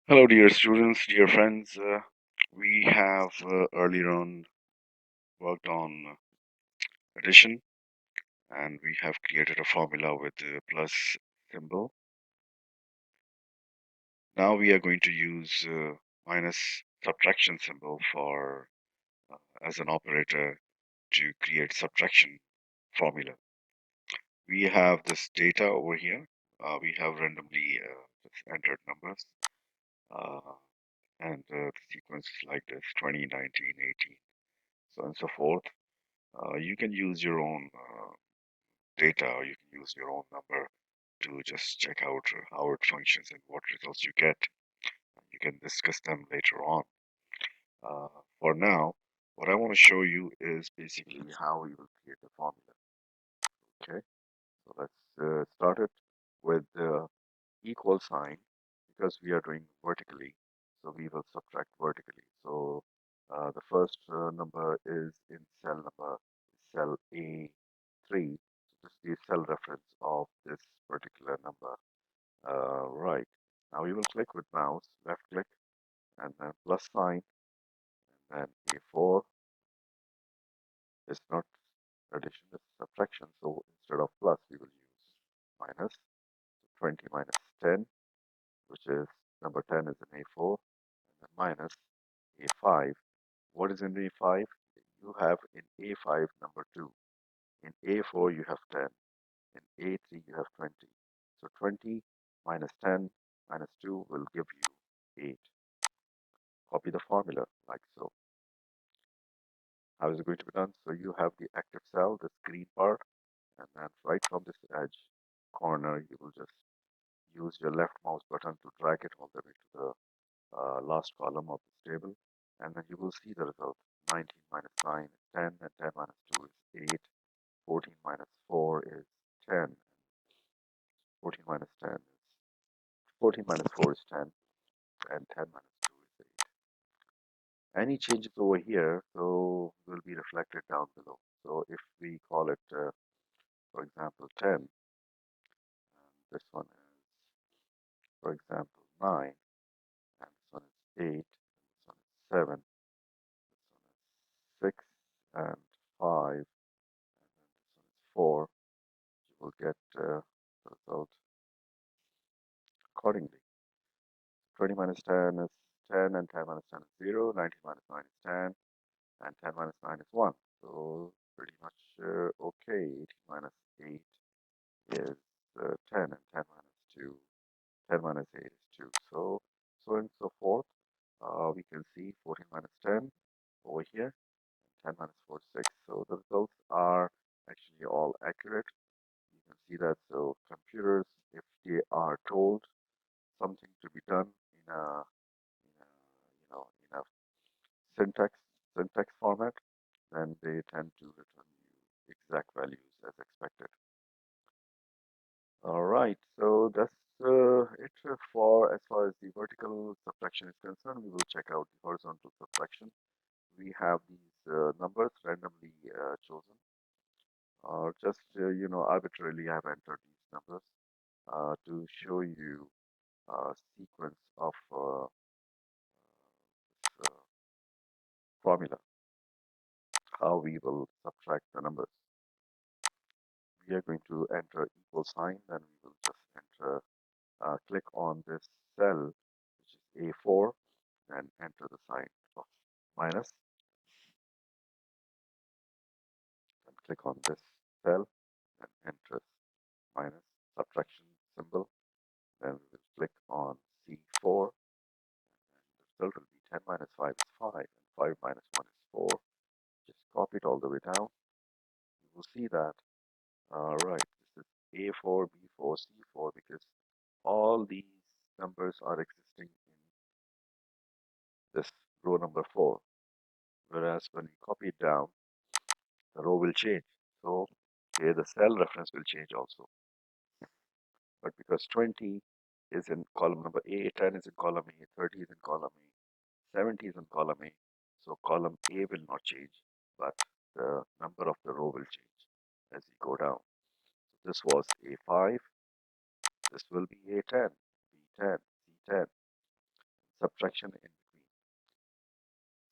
Hello, dear students, dear friends. We have earlier on worked on addition and we have created a formula with the plus symbol. Now we are going to use minus subtraction symbol for as an operator to create subtraction formula. We have this data over here. We have randomly just entered numbers uh, and the sequence is like this 20, 19, 18, so on and so forth. You can use your own data or you can use your own number to just check out how it functions and what results you get. You can discuss them later on. Uh, for now, what I want to show you is basically how we will create the formula. Okay, so let's start it with the equal sign because we are doing vertically. So we will subtract vertically. So the first number is in cell A3. So this is the cell reference of this particular number. Right. Now we will click with mouse, left click, and then plus sign, and then A4 is not addition, it's subtraction. So instead of plus, we will use minus. So 20 minus 10, which is number 10 is in A4, and then minus A5. What is in A5? You have in A5 number 2. In A4 you have 10. In A3 you have 20. So 20 minus 10 minus 2 will give you 8. Copy the formula like so. How is it going to be done? So you have the active cell, this green part, and then right from this edge corner, you will just use your left mouse button to drag it all the way to the last column of this table, and then you will see the result. 19 minus 9 is 10, and 10 minus 2 is 8. 14 minus 4 is 10. 14 minus 10 is 14 minus 4 is 10, and 10 minus 2 is 8. Any changes over here so will be reflected down below. So if we call it, for example, 10, and this one is, for example, 9, and this one is 8, and this one is 7, this one is 6, and 5, and then this one is 4, you will get the result accordingly. 20 minus 10 is 10, and 10 minus 10 is 0, 19 minus 9 is 10, and 10 minus 9 is 1. So pretty much okay. 18 minus 8 is 10, and 10 minus 2, 10 minus 8 is 2. So and so forth. We can see 14 minus 10 over here, 10 minus 4 is 6. So the results are actually all accurate. You can see that. So computers, if they are told something to be done in a syntax format, then they tend to return you exact values as expected. All right, so that's it for as far as the vertical subtraction is concerned. We will check out the horizontal subtraction. We have these numbers randomly chosen, or just arbitrarily I have entered these numbers to show you a sequence of this formula, how we will subtract the numbers. We are going to enter equal sign, then we will just enter, click on this cell, which is A4, and enter the sign of minus, and click on this cell and enter minus subtraction symbol. Then we will click on C4, and the result will be 10 minus 5 is 5, and 5 minus 1 is 4. Just copy it all the way down. You will see that, right, this is A4, B4, C4, because all these numbers are existing in this row number 4. Whereas when we copy it down, the row will change. So here the cell reference will change also. But because 20 is in column number A, 10 is in column A, 30 is in column A, 70 is in column A, so column A will not change, but the number of the row will change as we go down. So this was A5, this will be A10, B10, C10, subtraction in between.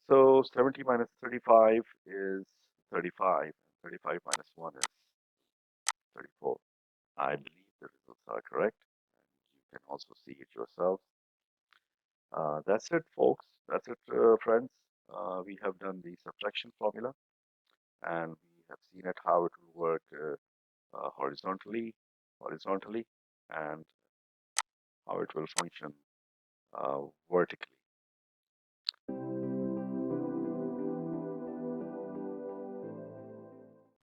So 70 minus 35 is 35, and 35 minus 1 is 34. I believe the results are correct. You can also see it yourself. That's it, folks. That's it, friends. We have done the subtraction formula, and we have seen it how it will work horizontally, and how it will function vertically.